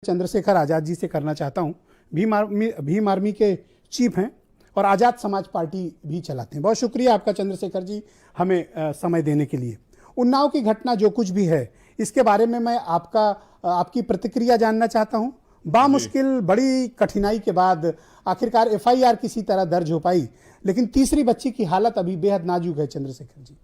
चंद्रशेखर आज़ाद जी से करना चाहता हूं। भीम आर्मी के चीफ हैं और आज़ाद समाज पार्टी भी चलाते हैं। बहुत शुक्रिया आपका चंद्रशेखर जी, हमें समय देने के लिए। उन्नाव की घटना जो कुछ भी है, इसके बारे में मैं आपकी प्रतिक्रिया जानना चाहता हूं। बामुश्किल बड़ी कठिनाई के बाद आखिरकार FIR किसी तरह दर्ज हो पाई, लेकिन तीसरी बच्ची की हालत अभी बेहद नाजुक है। चंद्रशेखर जी,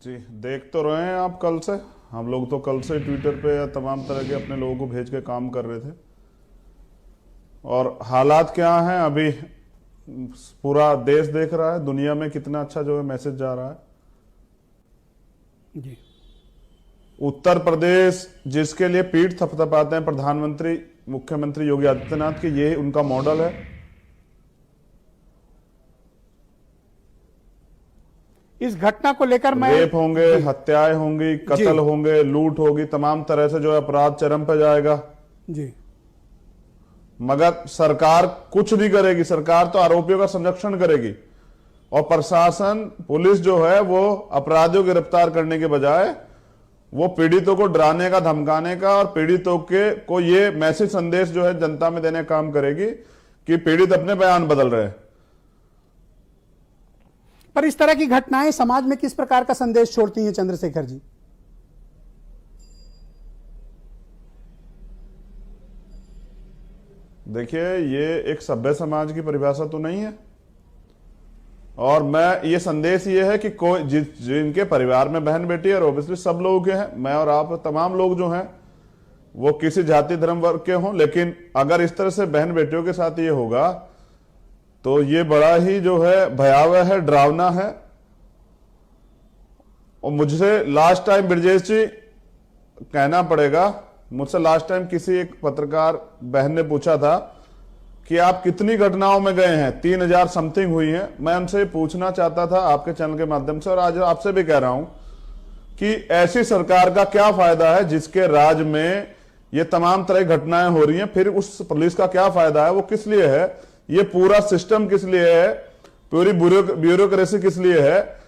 जी देख तो रहे हैं आप। कल से हम लोग तो कल से ट्विटर पे या तमाम तरह के अपने लोगों को भेज के काम कर रहे थे, और हालात क्या हैं अभी पूरा देश देख रहा है। दुनिया में कितना अच्छा जो है मैसेज जा रहा है जी। उत्तर प्रदेश जिसके लिए पीठ थपथपाते हैं प्रधानमंत्री मुख्यमंत्री योगी आदित्यनाथ की, ये उनका मॉडल है। इस घटना को लेकर मैं रेप होंगे, हत्याएं होंगी, कत्ल होंगे, लूट होगी, तमाम तरह से जो है अपराध चरम पे जाएगा जी। मगर सरकार कुछ नहीं करेगी। सरकार तो आरोपियों का संरक्षण करेगी, और प्रशासन पुलिस जो है वो अपराधियों को गिरफ्तार करने के बजाय वो पीड़ितों को डराने का, धमकाने का, और पीड़ितों को ये मैसेज संदेश जो है जनता में देने का काम करेगी कि पीड़ित अपने बयान बदल रहे हैं। पर इस तरह की घटनाएं समाज में किस प्रकार का संदेश छोड़ती हैं चंद्रशेखर जी? देखिए, ये एक सभ्य समाज की परिभाषा तो नहीं है, और मैं ये संदेश ये है कि कोई जिनके परिवार में बहन बेटी है, और ऑब्वियसली सब लोगों के हैं, मैं और आप तमाम लोग जो हैं वो किसी जाति धर्म वर्ग के हों, लेकिन अगर इस तरह से बहन बेटियों के साथ ये होगा तो ये बड़ा ही जो है भयावह है, डरावना है। और मुझसे लास्ट टाइम ब्रजेश जी कहना पड़ेगा, मुझसे लास्ट टाइम किसी एक पत्रकार बहन ने पूछा था कि आप कितनी घटनाओं में गए हैं, 3000 समथिंग हुई हैं। मैं उनसे पूछना चाहता था आपके चैनल के माध्यम से, और आज आपसे भी कह रहा हूं कि ऐसी सरकार का क्या फायदा है जिसके राज में ये तमाम तरह की घटनाएं हो रही हैं। फिर उस पुलिस का क्या फायदा है, वो किस लिए है, ये पूरा सिस्टम किस लिए है, पूरी ब्यूरोक्रेसी किस लिए है,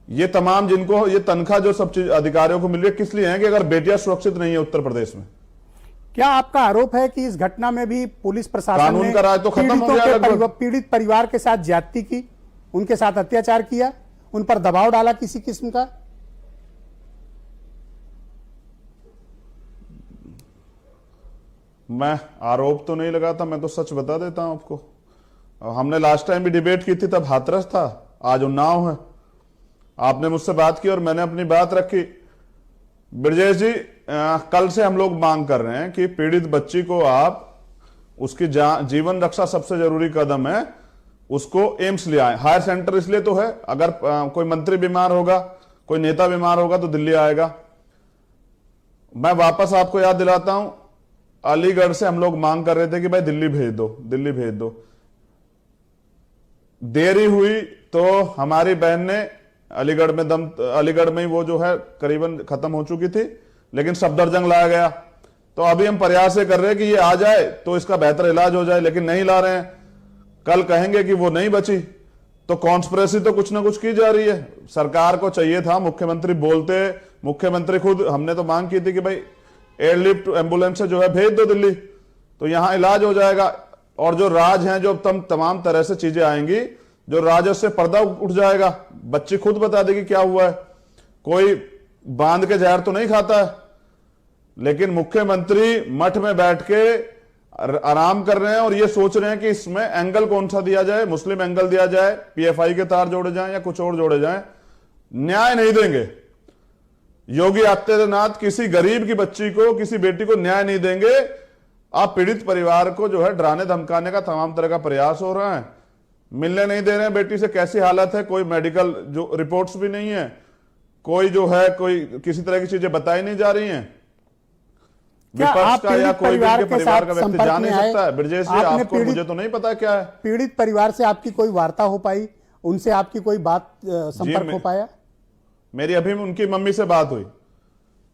ये तमाम जिनको ये तनख्वाह जो सब चीज अधिकारियों को मिल रही है किस लिए है, कि अगर बेटियां सुरक्षित नहीं है उत्तर प्रदेश में। क्या आपका आरोप है कि इस घटना में भी पुलिस प्रशासन कानून का राज तो खत्म हो गया लगभग। पीड़ित परिवार के साथ ज्यादती की, उनके साथ अत्याचार किया, उन पर दबाव डाला किसी किस्म का? मैं आरोप तो नहीं लगाता, मैं तो सच बता देता हूं आपको। हमने लास्ट टाइम भी डिबेट की थी, तब हाथरस था, आज उन्नाव है। आपने मुझसे बात की और मैंने अपनी बात रखी। ब्रजेश जी, कल से हम लोग मांग कर रहे हैं कि पीड़ित बच्ची को आप उसकी जीवन रक्षा सबसे जरूरी कदम है, उसको एम्स ले आए। हायर सेंटर इसलिए तो है, अगर कोई मंत्री बीमार होगा, कोई नेता बीमार होगा तो दिल्ली आएगा। मैं वापस आपको याद दिलाता हूं, अलीगढ़ से हम लोग मांग कर रहे थे कि भाई दिल्ली भेज दो, दिल्ली भेज दो। देरी हुई तो हमारी बहन ने अलीगढ़ में ही वो जो है करीबन खत्म हो चुकी थी, लेकिन सफदरजंग लाया गया। तो अभी हम प्रयास कर रहे हैं कि ये आ जाए तो इसका बेहतर इलाज हो जाए, लेकिन नहीं ला रहे हैं। कल कहेंगे कि वो नहीं बची, तो कॉन्स्पिरेसी तो कुछ ना कुछ की जा रही है। सरकार को चाहिए था, मुख्यमंत्री खुद, हमने तो मांग की थी कि भाई एयरलिफ्ट एम्बुलेंस से जो है भेज दो दिल्ली, तो यहां इलाज हो जाएगा। और जो राज हैं, जो तमाम तरह से चीजें आएंगी, जो राज से पर्दा उठ जाएगा, बच्ची खुद बता देगी क्या हुआ है। कोई बांध के जहर तो नहीं खाता है, लेकिन मुख्यमंत्री मठ में बैठ के आराम कर रहे हैं और ये सोच रहे हैं कि इसमें एंगल कौन सा दिया जाए, मुस्लिम एंगल दिया जाए, PFI के तार जोड़े जाएं या कुछ और जोड़े जाएं। न्याय नहीं देंगे योगी आदित्यनाथ, किसी गरीब की बच्ची को, किसी बेटी को न्याय नहीं देंगे। आप पीड़ित परिवार को जो है डराने धमकाने का तमाम तरह का प्रयास हो रहा है, मिलने नहीं दे रहे हैं बेटी से। कैसी हालत है, कोई मेडिकल जो रिपोर्ट्स भी नहीं है, कोई जो है कोई किसी तरह की चीजें बताई नहीं जा रही हैं। विपक्ष का या कोई भी उनके परिवार का व्यक्ति जा नहीं सकता है। ब्रजेश जी, आपको, मुझे तो नहीं पता क्या है। पीड़ित परिवार से आपकी कोई वार्ता हो पाई, उनसे आपकी कोई बात संपर्क हो पाया? मेरी अभी उनकी मम्मी से बात हुई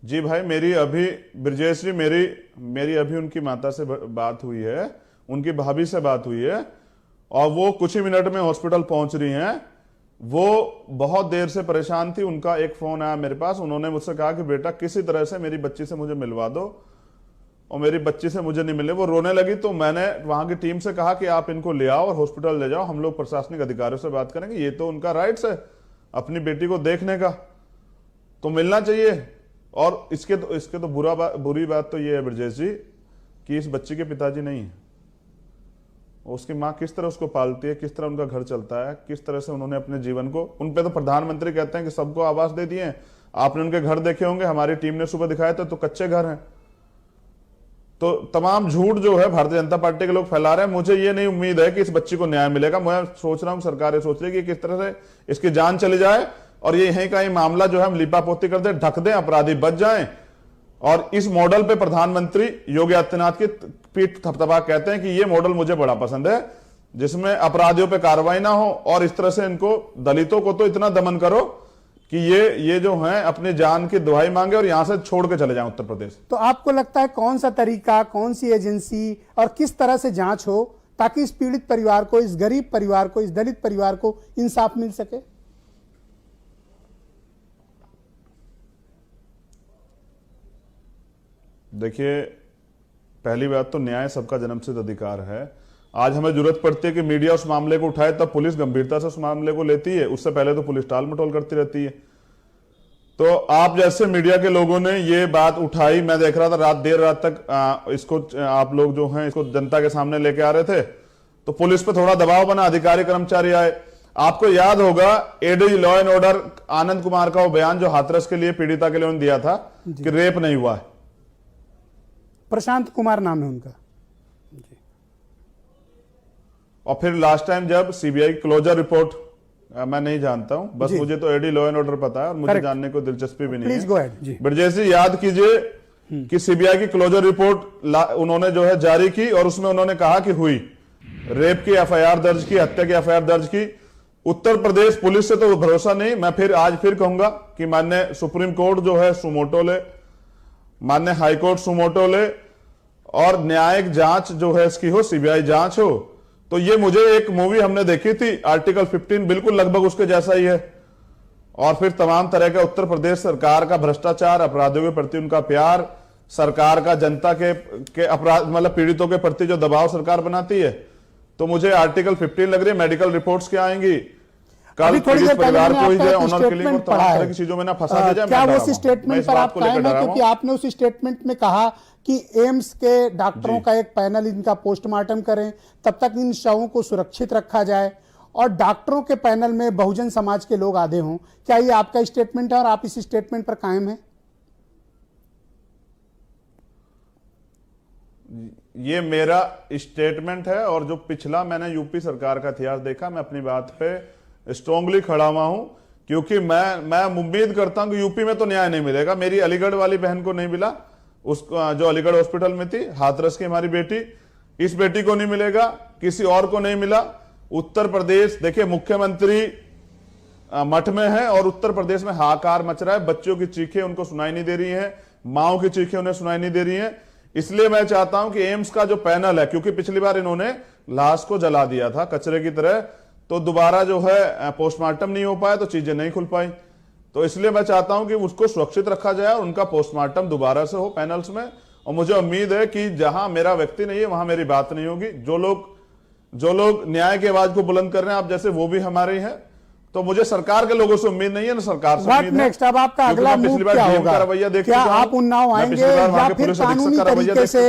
जी भाई, मेरी अभी ब्रजेश जी मेरी अभी उनकी माता से बात हुई है, उनकी भाभी से बात हुई है, और वो कुछ ही मिनट में हॉस्पिटल पहुंच रही हैं। वो बहुत देर से परेशान थी। उनका एक फोन आया मेरे पास, उन्होंने मुझसे कहा कि बेटा किसी तरह से मेरी बच्ची से मुझे मिलवा दो, और मेरी बच्ची से मुझे नहीं मिले। वो रोने लगी, तो मैंने वहां की टीम से कहा कि आप इनको ले आओ और हॉस्पिटल ले जाओ, हम लोग प्रशासनिक अधिकारियों से बात करेंगे, ये तो उनका राइट्स है अपनी बेटी को देखने का, तो मिलना चाहिए। और इसके तो बुरी बात तो ये है ब्रजेश जी कि इस बच्ची के पिताजी नहीं है, उसकी माँ किस तरह उसको पालती है, किस तरह उनका घर चलता है, किस तरह से उन्होंने अपने जीवन को, उन पे तो प्रधानमंत्री कहते हैं कि सबको आवास दे दिए हैं। आपने उनके घर देखे होंगे, हमारी टीम ने सुबह दिखाए थे, तो कच्चे घर हैं। तो तमाम झूठ जो है भारतीय जनता पार्टी के लोग फैला रहे हैं। मुझे ये नहीं उम्मीद है कि इस बच्ची को न्याय मिलेगा। मैं सोच रहा हूं सरकार ये सोच रही है कि किस तरह से इसकी जान चली जाए और ये यहीं का ही मामला जो है हम लिपापोती कर दे, ढक दें, अपराधी बच जाएं। और इस मॉडल पे प्रधानमंत्री योगी आदित्यनाथ की पीठ थपथपा कहते हैं कि ये मॉडल मुझे बड़ा पसंद है, जिसमें अपराधियों पे कार्रवाई ना हो, और इस तरह से इनको, दलितों को तो इतना दमन करो कि ये जो हैं अपनी जान की दुहाई मांगे और यहां से छोड़ के चले जाएं उत्तर प्रदेश। तो आपको लगता है कौन सा तरीका, कौन सी एजेंसी और किस तरह से जांच हो ताकि इस पीड़ित परिवार को, इस गरीब परिवार को, इस दलित परिवार को इंसाफ मिल सके? देखिए, पहली बात तो न्याय सबका जन्मसिद्ध अधिकार है। आज हमें जरूरत पड़ती है कि मीडिया उस मामले को उठाए, तब पुलिस गंभीरता से उस मामले को लेती है, उससे पहले तो पुलिस टाल मटोल करती रहती है। तो आप जैसे मीडिया के लोगों ने ये बात उठाई, मैं देख रहा था देर रात तक इसको आप लोग जो हैं इसको जनता के सामने लेके आ रहे थे, तो पुलिस पे थोड़ा दबाव बना, अधिकारी कर्मचारी आए। आपको याद होगा ADG law and order Anand Kumar का वो बयान जो हाथरस के लिए, पीड़िता के लिए उन्होंने दिया था कि रेप नहीं हुआ है। प्रशांत कुमार नाम है उनका। और फिर लास्ट टाइम जब सीबीआई क्लोजर रिपोर्ट, मैं नहीं जानता हूं, बस मुझे तो एडी लॉ एंड ऑर्डर पता है और मुझे जानने को दिलचस्पी भी नहीं है। ब्रजेश जी याद कीजिए कि सीबीआई की क्लोजर रिपोर्ट उन्होंने जो है जारी की और उसमें उन्होंने कहा कि हुई, रेप की एफआईआर दर्ज की, हत्या की एफआईआर दर्ज की। उत्तर प्रदेश पुलिस से तो भरोसा नहीं। मैं आज फिर कहूंगा कि माननीय सुप्रीम कोर्ट जो है सुमोटो ले, माननीय हाईकोर्ट सुमोटो ले, और न्यायिक जांच जो है इसकी हो, सीबीआई जांच हो। तो ये मुझे एक मूवी हमने देखी थी आर्टिकल 15, बिल्कुल लगभग उसके जैसा ही है। और फिर तमाम तरह का उत्तर प्रदेश सरकार का भ्रष्टाचार, अपराधियों के प्रति उनका प्यार, सरकार का जनता के अपराध, मतलब पीड़ितों के प्रति जो दबाव सरकार बनाती है, तो मुझे आर्टिकल 15 लग रही है। मेडिकल रिपोर्ट्स क्या आएंगी, कल पीड़ित परिवार को ही जो है ऑनर किलिंग और तमाम तरह की चीजों में ना फंसा दिया जाए। क्या वो उस स्टेटमेंट पर आप कायम है? क्योंकि आपने उस स्टेटमेंट में कहा कि एम्स के डॉक्टरों का एक पैनल इनका पोस्टमार्टम करें, तब तक इन शवों को सुरक्षित रखा जाए, और डॉक्टरों के पैनल में बहुजन समाज के लोग आधे हों। क्या ये आपका स्टेटमेंट है और आप इस स्टेटमेंट पर कायम हैं? ये मेरा स्टेटमेंट है, और जो पिछला मैंने यूपी सरकार का इतिहास देखा, मैं अपनी बात पे स्ट्रांगली खड़ा हुआ हूं, क्योंकि मैं उम्मीद करता हूं कि यूपी में तो न्याय नहीं मिलेगा। मेरी अलीगढ़ वाली बहन को नहीं मिला, उस जो अलीगढ़ हॉस्पिटल में थी, हाथरस की हमारी बेटी, इस बेटी को नहीं मिलेगा, किसी और को नहीं मिला। उत्तर प्रदेश देखिए, मुख्यमंत्री मठ में है और उत्तर प्रदेश में हाहाकार मच रहा है। बच्चों की चीखें उनको सुनाई नहीं दे रही हैं, माओ की चीखें उन्हें सुनाई नहीं दे रही हैं। इसलिए मैं चाहता हूं कि एम्स का जो पैनल है, क्योंकि पिछली बार इन्होंने लाश को जला दिया था कचरे की तरह, तो दोबारा जो है पोस्टमार्टम नहीं हो पाया, तो चीजें नहीं खुल पाई। तो इसलिए मैं चाहता हूं कि उसको सुरक्षित रखा जाए और उनका पोस्टमार्टम दोबारा से हो पैनल्स में। और मुझे उम्मीद है कि जहां मेरा व्यक्ति नहीं है वहां मेरी बात नहीं होगी। जो लोग न्याय की आवाज को बुलंद कर रहे हैं आप जैसे, वो भी हमारे हैं। तो मुझे सरकार के लोगों से उम्मीद नहीं है, ना सरकार से उम्मीद है। अब आपका अगला मूव क्या होगा? क्या आप उन्नाव आएंगे या फिर कानूनी तरीके से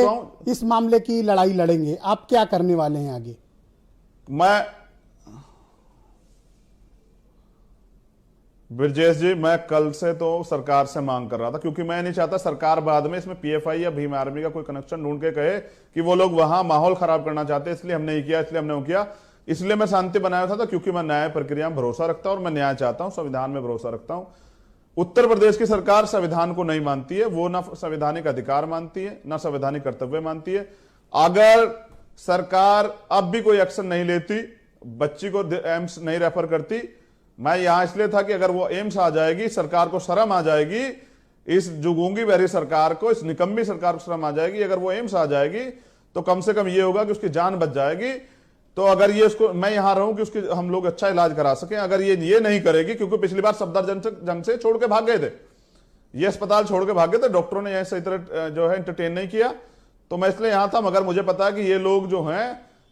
इस मामले की लड़ाई लड़ेंगे? आप क्या करने वाले हैं आगे? ब्रजेश जी, मैं कल से तो सरकार से मांग कर रहा था, क्योंकि मैं नहीं चाहता सरकार बाद में इसमें पीएफआई या भीम आर्मी का कोई कनेक्शन ढूंढ के कहे कि वो लोग वहां माहौल खराब करना चाहते हैं, इसलिए हमने किया, इसलिए हमने वो किया। इसलिए मैं शांति बनाया था, क्योंकि मैं न्याय प्रक्रिया में भरोसा रखता हूं और मैं न्याय चाहता हूं, संविधान में भरोसा रखता हूं। उत्तर प्रदेश की सरकार संविधान को नहीं मानती है, वो ना संवैधानिक अधिकार मानती है, ना संवैधानिक कर्तव्य मानती है। अगर सरकार अब भी कोई एक्शन नहीं लेती, बच्ची को एम्स नहीं रेफर करती, मैं यहां इसलिए था कि अगर वो एम्स आ जाएगी, सरकार को शर्म आ जाएगी, इस जुगूंगी बहरी सरकार को, इस निकम्मी सरकार को शर्म आ जाएगी। अगर वो एम्स आ जाएगी तो कम से कम ये होगा कि उसकी जान बच जाएगी। तो अगर ये उसको, मैं यहां रहूं कि उसकी हम लोग अच्छा इलाज करा सकें, अगर ये नहीं करेगी, क्योंकि पिछली बार सफदरजंग से छोड़ के भाग गए थे, ये अस्पताल छोड़ के भाग गए थे, डॉक्टरों ने यह सही तरह जो है एंटरटेन नहीं किया, तो मैं इसलिए यहां था। मगर मुझे पता है कि ये लोग जो हैं,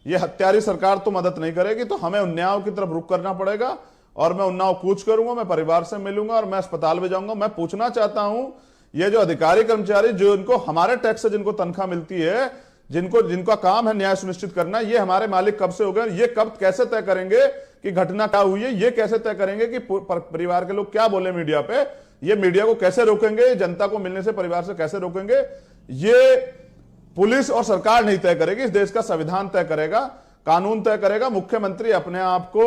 ये हत्यारी सरकार तो मदद नहीं करेगी, तो हमें उन्नाव की तरफ रुख करना पड़ेगा, और मैं उन्नाव कूच करूंगा, मैं परिवार से मिलूंगा और मैं अस्पताल में जाऊंगा। मैं पूछना चाहता हूं, ये जो अधिकारी कर्मचारी जो इनको हमारे टैक्स से जिनको तनख्वाह मिलती है, जिनका काम है न्याय सुनिश्चित करना, ये हमारे मालिक कब से हो गए? ये कब कैसे तय करेंगे कि घटना क्या हुई है? ये कैसे तय करेंगे कि परिवार के लोग क्या बोले मीडिया पे? ये मीडिया को कैसे रोकेंगे? जनता को मिलने से परिवार से कैसे रोकेंगे? ये पुलिस और सरकार नहीं तय करेगी, इस देश का संविधान तय करेगा, कानून तय करेगा। मुख्यमंत्री अपने आप को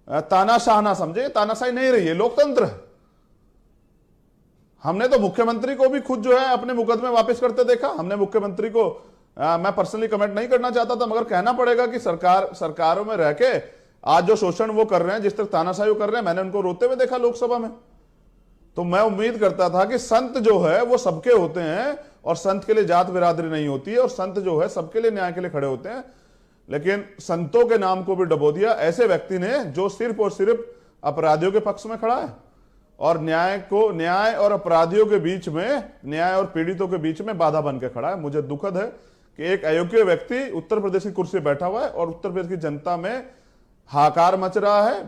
तानाशाह ना समझे, तानाशाही नहीं रही है, लोकतंत्र है। हमने तो मुख्यमंत्री को भी खुद जो है अपने मुकदमे वापस करते देखा। हमने मुख्यमंत्री को मैं पर्सनली कमेंट नहीं करना चाहता था, मगर कहना पड़ेगा कि सरकारों में रह के आज जो शोषण वो कर रहे हैं, जिस तरह तानाशाही कर रहे हैं, मैंने उनको रोते हुए देखा लोकसभा में। तो मैं उम्मीद करता था कि संत जो है वो सबके होते हैं, और संत के लिए जात बिरादरी नहीं होती है, और संत जो है सबके लिए न्याय के लिए खड़े होते हैं। लेकिन संतों के नाम को भी डबो दिया ऐसे व्यक्ति ने, जो सिर्फ और सिर्फ अपराधियों के पक्ष में खड़ा है, और न्याय और अपराधियों के बीच में, न्याय और पीड़ितों के बीच में बाधा बन के खड़ा है। मुझे दुखद है कि एक अयोग्य व्यक्ति उत्तर प्रदेश की कुर्सी बैठा हुआ है, और उत्तर प्रदेश की जनता में हाहाकार मच रहा है।